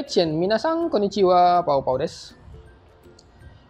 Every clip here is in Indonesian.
Action, minasan konnichiwa, pau desu.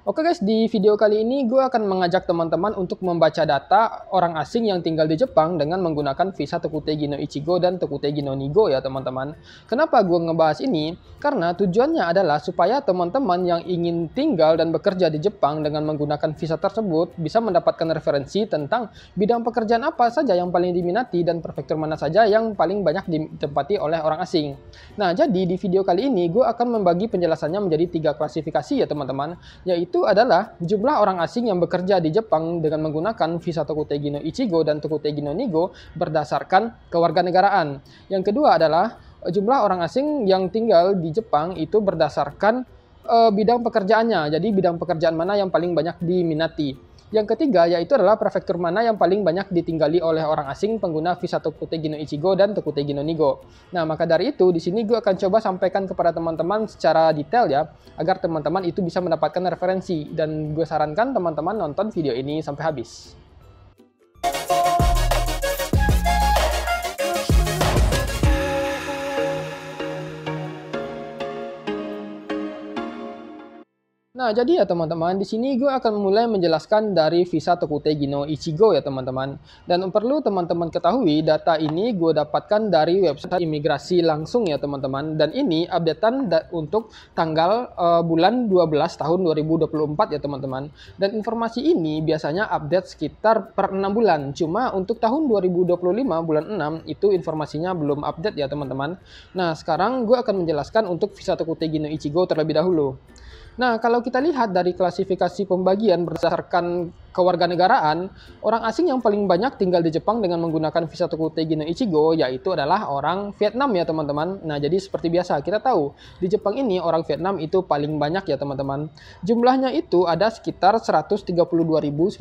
Oke guys, di video kali ini gue akan mengajak teman-teman untuk membaca data orang asing yang tinggal di Jepang dengan menggunakan visa Tokutegi no Ichigo dan Tokutegi no Nigo ya teman-teman. Kenapa gue ngebahas ini? Karena tujuannya adalah supaya teman-teman yang ingin tinggal dan bekerja di Jepang dengan menggunakan visa tersebut bisa mendapatkan referensi tentang bidang pekerjaan apa saja yang paling diminati dan prefektur mana saja yang paling banyak ditempati oleh orang asing. Nah, jadi di video kali ini gue akan membagi penjelasannya menjadi 3 klasifikasi ya teman-teman, yaitu adalah jumlah orang asing yang bekerja di Jepang dengan menggunakan visa Tokutegi no Ichigo dan Tokutegi no Nigo berdasarkan kewarganegaraan. Yang kedua adalah jumlah orang asing yang tinggal di Jepang itu berdasarkan bidang pekerjaannya. Jadi bidang pekerjaan mana yang paling banyak diminati. Yang ketiga yaitu adalah prefektur mana yang paling banyak ditinggali oleh orang asing pengguna visa Tokutegi no Ichigo dan Tokutegi no Nigo. Nah, maka dari itu di sini gue akan coba sampaikan kepada teman-teman secara detail ya, agar teman-teman itu bisa mendapatkan referensi, dan gue sarankan teman-teman nonton video ini sampai habis. Nah, jadi ya teman-teman, di sini gue akan mulai menjelaskan dari visa Tokutegi no Ichigo ya teman-teman. Dan perlu teman-teman ketahui, data ini gue dapatkan dari website imigrasi langsung ya teman-teman. Dan ini updatean untuk tanggal bulan 12 tahun 2024 ya teman-teman. Dan informasi ini biasanya update sekitar per 6 bulan. Cuma untuk tahun 2025 bulan 6 itu informasinya belum update ya teman-teman. Nah, sekarang gue akan menjelaskan untuk visa Tokutegi no Ichigo terlebih dahulu. Nah, kalau kita lihat dari klasifikasi pembagian berdasarkan kewarganegaraan, orang asing yang paling banyak tinggal di Jepang dengan menggunakan visa Tokutegi no Ichigo yaitu adalah orang Vietnam ya teman-teman. Nah, jadi seperti biasa kita tahu di Jepang ini orang Vietnam itu paling banyak ya teman-teman. Jumlahnya itu ada sekitar 132.920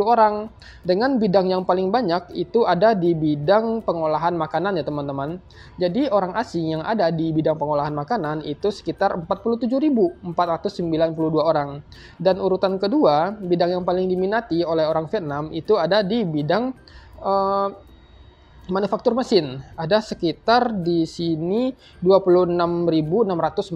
orang. Dengan bidang yang paling banyak itu ada di bidang pengolahan makanan ya teman-teman. Jadi orang asing yang ada di bidang pengolahan makanan itu sekitar 47.492 orang. Dan urutan kedua, bidang yang paling diminati oleh orang Vietnam itu ada di bidang manufaktur mesin. Ada sekitar di sini 26.648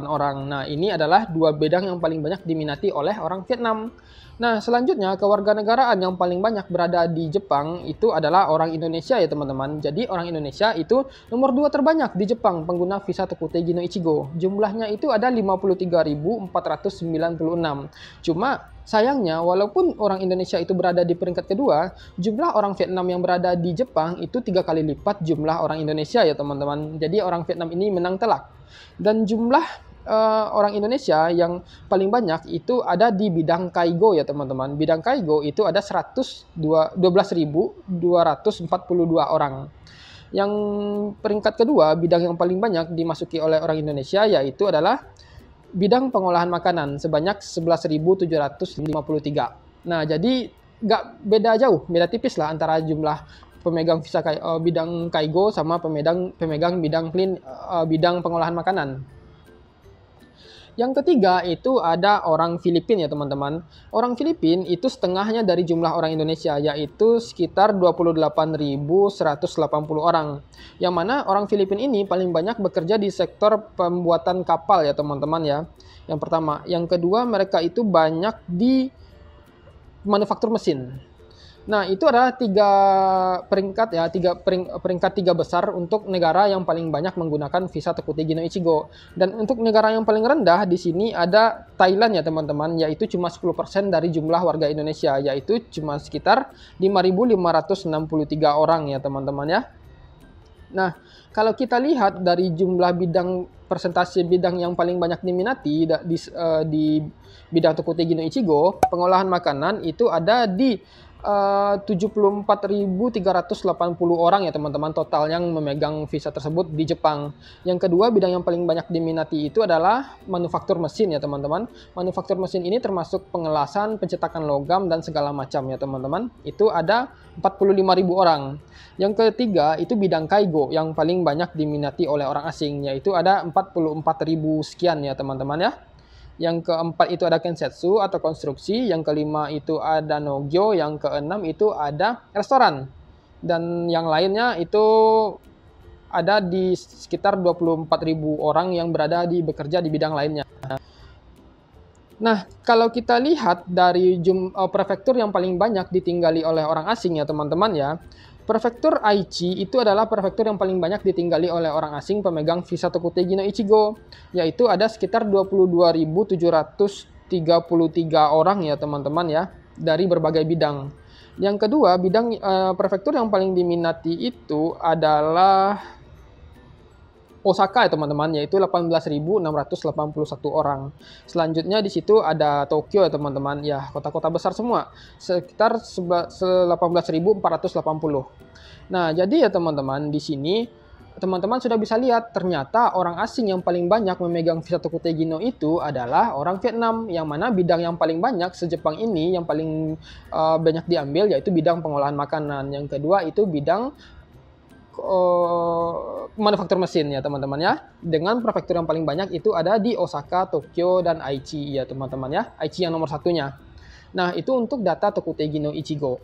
orang. Nah, ini adalah 2 bidang yang paling banyak diminati oleh orang Vietnam. Nah, selanjutnya kewarganegaraan yang paling banyak berada di Jepang itu adalah orang Indonesia ya teman-teman. Jadi orang Indonesia itu nomor 2 terbanyak di Jepang pengguna visa Tokutegi no Ichigo. Jumlahnya itu ada 53.496. Cuma sayangnya walaupun orang Indonesia itu berada di peringkat kedua, jumlah orang Vietnam yang berada di Jepang itu 3 kali lipat jumlah orang Indonesia ya teman-teman. Jadi orang Vietnam ini menang telak. Dan jumlah orang Indonesia yang paling banyak itu ada di bidang Kaigo ya teman-teman. Bidang Kaigo itu ada 12.242 orang. Yang peringkat kedua, bidang yang paling banyak dimasuki oleh orang Indonesia yaitu adalah bidang pengolahan makanan sebanyak 11.753. Nah, jadi nggak beda jauh, beda tipis lah antara jumlah pemegang visa bidang Kaigo sama pemegang bidang pengolahan makanan. Yang ketiga itu ada orang Filipina ya teman-teman. Orang Filipina itu setengahnya dari jumlah orang Indonesia, yaitu sekitar 28.180 orang. Yang mana orang Filipina ini paling banyak bekerja di sektor pembuatan kapal ya teman-teman ya. Yang pertama. Yang kedua, mereka itu banyak di manufaktur mesin. Nah, itu adalah 3 peringkat ya, peringkat 3 besar untuk negara yang paling banyak menggunakan visa Tokutegi no Ichigo. Dan untuk negara yang paling rendah di sini ada Thailand ya teman-teman, yaitu cuma 10% dari jumlah warga Indonesia, yaitu cuma sekitar 5.563 orang ya teman-teman ya. Nah, kalau kita lihat dari jumlah persentase bidang yang paling banyak diminati di bidang Tokutegi no Ichigo, pengolahan makanan itu ada di 74.380 orang ya teman-teman total yang memegang visa tersebut di Jepang. Yang kedua, bidang yang paling banyak diminati itu adalah manufaktur mesin ya teman-teman. Manufaktur mesin ini termasuk pengelasan, pencetakan logam dan segala macam ya teman-teman. Itu ada 45.000 orang. Yang ketiga itu bidang Kaigo yang paling banyak diminati oleh orang asing, yaitu ada 44.000 sekian ya teman-teman ya. Yang keempat itu ada kensetsu atau konstruksi. Yang kelima itu ada nogyo. Yang keenam itu ada restoran. Dan yang lainnya itu ada di sekitar 24.000 orang yang bekerja di bidang lainnya. Nah, kalau kita lihat dari prefektur yang paling banyak ditinggali oleh orang asing ya teman-teman ya, prefektur Aichi itu adalah prefektur yang paling banyak ditinggali oleh orang asing pemegang visa Tokutegi no Ichigo, yaitu ada sekitar 22.733 orang ya teman-teman ya, dari berbagai bidang. Yang kedua, prefektur yang paling diminati itu adalah Osaka ya teman-teman, yaitu 18.681 orang. Selanjutnya di situ ada Tokyo ya teman-teman, ya kota-kota besar semua, sekitar 18.480. Nah, jadi ya teman-teman, di sini teman-teman sudah bisa lihat ternyata orang asing yang paling banyak memegang visa Tokutegi no itu adalah orang Vietnam, yang mana bidang yang paling banyak se-Jepang ini yang paling banyak diambil yaitu bidang pengolahan makanan. Yang kedua itu bidang manufaktur mesin ya teman-teman ya, dengan prefektur yang paling banyak itu ada di Osaka, Tokyo, dan Aichi ya teman-teman ya, Aichi yang nomor satunya. Nah, itu untuk data Tokutegi no Ichigo.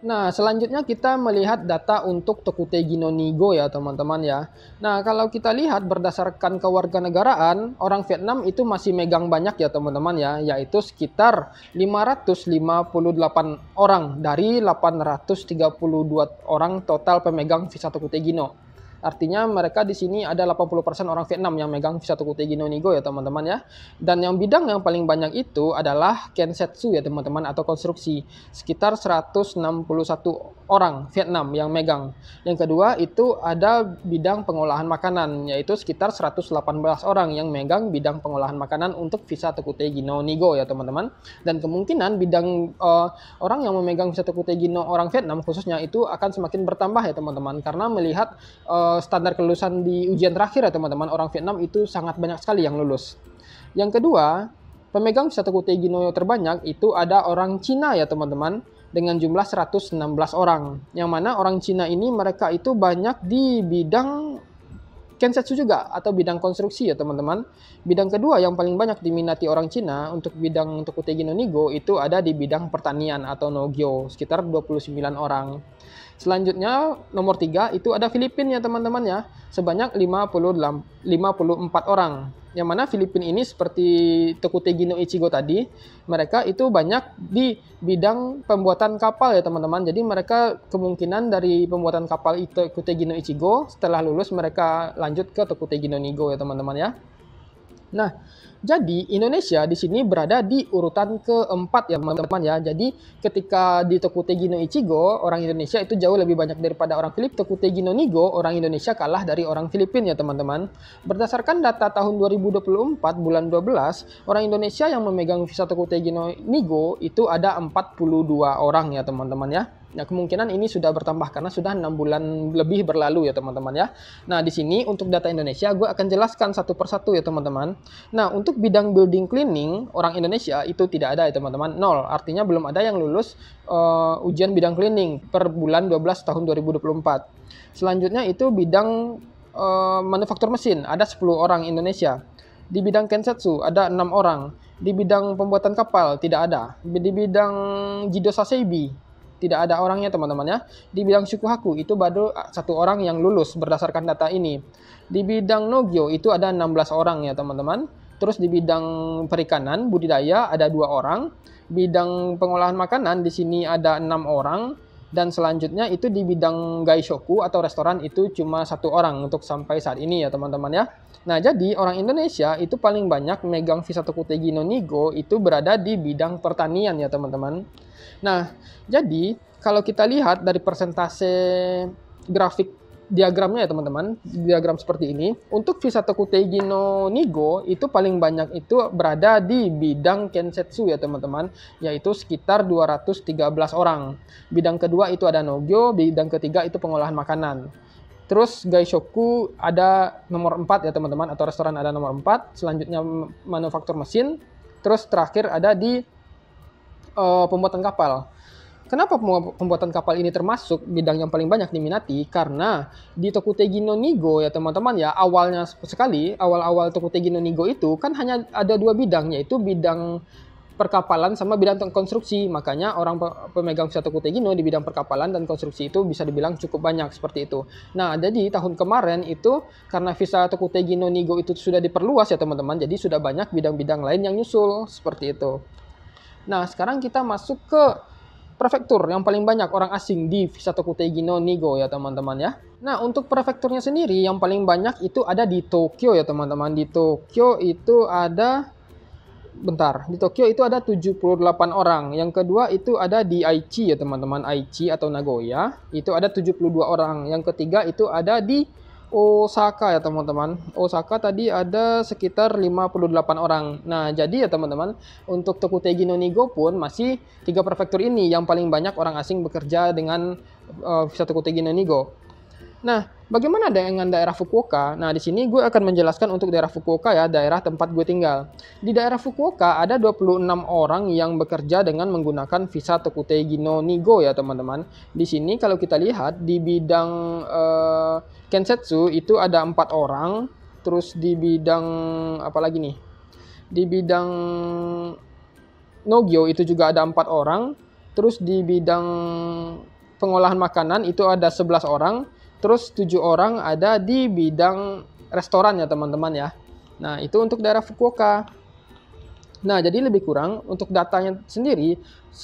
Nah, selanjutnya kita melihat data untuk Tokutegi no Nigo ya teman-teman ya. Nah, kalau kita lihat berdasarkan kewarganegaraan, orang Vietnam itu masih megang banyak ya teman-teman ya, yaitu sekitar 558 orang dari 832 orang total pemegang visa Tokutegi no. Artinya mereka di sini ada 80% orang Vietnam yang megang visa Tokutegi no Nigo ya teman-teman ya. Dan yang bidang yang paling banyak itu adalah Kensetsu ya teman-teman, atau konstruksi. Sekitar 161 orang Vietnam yang megang. Yang kedua itu ada bidang pengolahan makanan, yaitu sekitar 118 orang yang megang bidang pengolahan makanan untuk visa Tokutegi no Nigo ya teman-teman. Dan kemungkinan bidang orang yang memegang visa Tokutegi no orang Vietnam khususnya itu akan semakin bertambah ya teman-teman, karena melihat standar kelulusan di ujian terakhir ya teman-teman, orang Vietnam itu sangat banyak sekali yang lulus. Yang kedua, pemegang visa Tokutegi no terbanyak itu ada orang Cina ya teman-teman, dengan jumlah 116 orang. Yang mana orang Cina ini mereka itu banyak di bidang Kensetsu juga, atau bidang konstruksi ya teman-teman. Bidang kedua yang paling banyak diminati orang Cina untuk bidang Tokutegi no Nigo itu ada di bidang pertanian atau Nogyo, sekitar 29 orang. Selanjutnya nomor 3 itu ada Filipina ya teman-teman ya, sebanyak 54 orang. Yang mana Filipina ini seperti Tokutegi no Ichigo tadi, mereka itu banyak di bidang pembuatan kapal ya teman-teman. Jadi mereka kemungkinan dari pembuatan kapal Tokutegi no Ichigo, setelah lulus mereka lanjut ke Tokutegi no Nigo ya teman-teman ya. Nah, jadi Indonesia di sini berada di urutan keempat ya teman-teman ya. Jadi ketika di Tokutegi no Ichigo, orang Indonesia itu jauh lebih banyak daripada orang Filipina. Tokutegi no Nigo, orang Indonesia kalah dari orang Filipina ya teman-teman. Berdasarkan data tahun 2024 bulan 12, orang Indonesia yang memegang visa Tokutegi no Nigo itu ada 42 orang ya teman-teman ya. Nah, kemungkinan ini sudah bertambah karena sudah 6 bulan lebih berlalu ya teman-teman ya. Nah, di sini untuk data Indonesia gue akan jelaskan satu persatu ya teman-teman. Nah, untuk bidang building cleaning, orang Indonesia itu tidak ada ya teman-teman, 0. Artinya belum ada yang lulus ujian bidang cleaning per bulan 12 tahun 2024. Selanjutnya itu bidang manufaktur mesin, ada 10 orang Indonesia. Di bidang Kensetsu ada 6 orang. Di bidang pembuatan kapal tidak ada. Di bidang Jido Saseibi tidak ada orangnya teman-teman ya. Di bidang Shukuhaku itu baru 1 orang yang lulus berdasarkan data ini. Di bidang Nogyo itu ada 16 orang ya teman-teman. Terus di bidang perikanan budidaya ada 2 orang. Bidang pengolahan makanan di sini ada 6 orang. Dan selanjutnya itu di bidang gaishoku atau restoran itu cuma 1 orang untuk sampai saat ini ya teman-teman ya. Nah, jadi orang Indonesia itu paling banyak megang visa Tokutegi no Nigo itu berada di bidang pertanian ya teman-teman. Nah, jadi kalau kita lihat dari persentase grafik diagramnya ya teman-teman, diagram seperti ini, untuk visa Tokutegi no Nigo itu paling banyak itu berada di bidang Kensetsu ya teman-teman, yaitu sekitar 213 orang. Bidang kedua itu ada Nogyo, bidang ketiga itu pengolahan makanan. Terus gaishoku ada nomor 4 ya teman-teman, atau restoran ada nomor 4, selanjutnya manufaktur mesin, terus terakhir ada di pembuatan kapal. Kenapa pembuatan kapal ini termasuk bidang yang paling banyak diminati? Karena di Tokutegi no Nigo ya teman-teman ya, awal-awal Tokutegi no Nigo itu kan hanya ada 2 bidang, yaitu bidang perkapalan sama bidang konstruksi. Makanya orang pemegang visa Tokutegino di bidang perkapalan dan konstruksi itu bisa dibilang cukup banyak seperti itu. Nah, jadi tahun kemarin itu karena visa Tokutegino Nigo itu sudah diperluas ya teman-teman, jadi sudah banyak bidang-bidang lain yang nyusul seperti itu. Nah, sekarang kita masuk ke prefektur yang paling banyak orang asing di visa Tokutegino Nigo ya teman-teman ya. Nah, untuk prefekturnya sendiri yang paling banyak itu ada di Tokyo ya teman-teman. Di Tokyo itu ada di Tokyo itu ada 78 orang. Yang kedua itu ada di Aichi ya teman-teman. Aichi atau Nagoya itu ada 72 orang. Yang ketiga itu ada di Osaka ya teman-teman. Osaka tadi ada sekitar 58 orang. Nah, jadi ya teman-teman, untuk Tokutegino Nigo pun masih 3 prefektur ini yang paling banyak orang asing bekerja dengan visa Tokutegino Nigo. Nah, bagaimana dengan daerah Fukuoka? Nah, di sini gue akan menjelaskan untuk daerah Fukuoka ya, daerah tempat gue tinggal. Di daerah Fukuoka ada 26 orang yang bekerja dengan menggunakan visa Tokutegino Nigo ya, teman-teman. Di sini kalau kita lihat di bidang Kensetsu itu ada 4 orang. Terus di bidang apa lagi nih? Di bidang Nogyo itu juga ada 4 orang. Terus di bidang pengolahan makanan itu ada 11 orang. Terus 7 orang ada di bidang restoran ya teman-teman ya. Nah, itu untuk daerah Fukuoka. Nah, jadi lebih kurang untuk datanya sendiri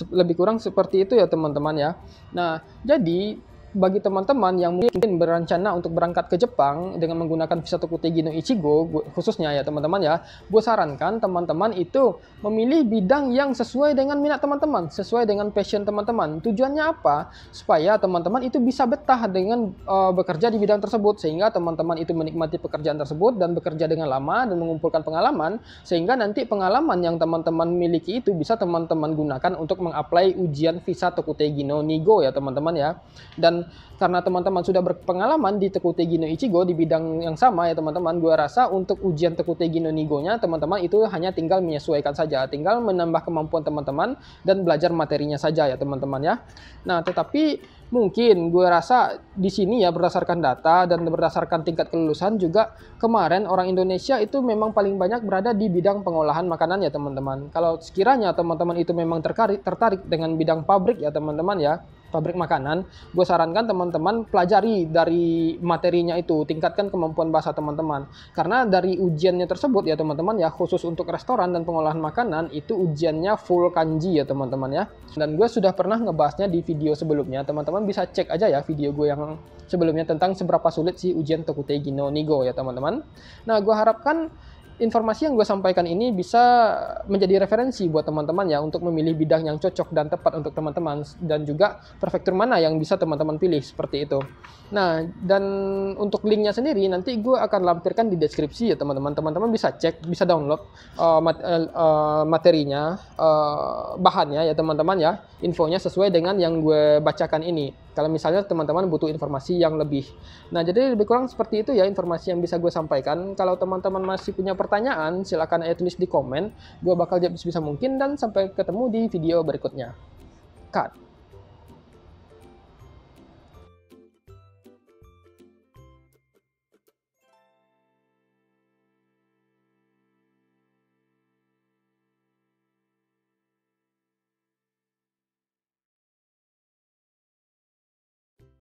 lebih kurang seperti itu ya teman-teman ya. Nah, jadi bagi teman-teman yang mungkin berencana untuk berangkat ke Jepang dengan menggunakan visa Tokutegino Ichigo khususnya ya teman-teman ya, gue sarankan teman-teman itu memilih bidang yang sesuai dengan minat teman-teman, sesuai dengan passion teman-teman. Tujuannya apa? Supaya teman-teman itu bisa betah dengan bekerja di bidang tersebut, sehingga teman-teman itu menikmati pekerjaan tersebut dan bekerja dengan lama dan mengumpulkan pengalaman, sehingga nanti pengalaman yang teman-teman miliki itu bisa teman-teman gunakan untuk mengapply ujian visa Tokutegino Nigo ya teman-teman ya. Dan karena teman-teman sudah berpengalaman di Tokutegino Ichigo di bidang yang sama ya teman-teman, gue rasa untuk ujian Tokutegino Nigo-nya teman-teman itu hanya tinggal menyesuaikan saja, tinggal menambah kemampuan teman-teman dan belajar materinya saja ya teman-teman ya. Nah, tetapi mungkin gue rasa di sini ya berdasarkan data dan berdasarkan tingkat kelulusan juga kemarin orang Indonesia itu memang paling banyak berada di bidang pengolahan makanan ya teman-teman. Kalau sekiranya teman-teman itu memang tertarik dengan bidang pabrik ya teman-teman ya, pabrik makanan, gue sarankan teman-teman pelajari dari materinya itu, tingkatkan kemampuan bahasa teman-teman. Karena dari ujiannya tersebut ya teman-teman ya, khusus untuk restoran dan pengolahan makanan itu ujiannya full kanji ya teman-teman ya. Dan gue sudah pernah ngebahasnya di video sebelumnya, teman-teman bisa cek aja ya video gue yang sebelumnya tentang seberapa sulit sih ujian Tokutegino Nigo ya teman-teman. Nah, gue harapkan informasi yang gue sampaikan ini bisa menjadi referensi buat teman-teman ya untuk memilih bidang yang cocok dan tepat untuk teman-teman, dan juga prefektur mana yang bisa teman-teman pilih seperti itu. Nah, dan untuk linknya sendiri nanti gue akan lampirkan di deskripsi ya teman-teman. Teman-teman bisa cek, bisa download materinya, bahannya ya teman-teman ya, infonya sesuai dengan yang gue bacakan ini. Kalau misalnya teman-teman butuh informasi yang lebih. Nah, jadi lebih kurang seperti itu ya informasi yang bisa gue sampaikan. Kalau teman-teman masih punya pertanyaan, silakan aja tulis di komen. Gue bakal jawab sebisa mungkin dan sampai ketemu di video berikutnya. Cut.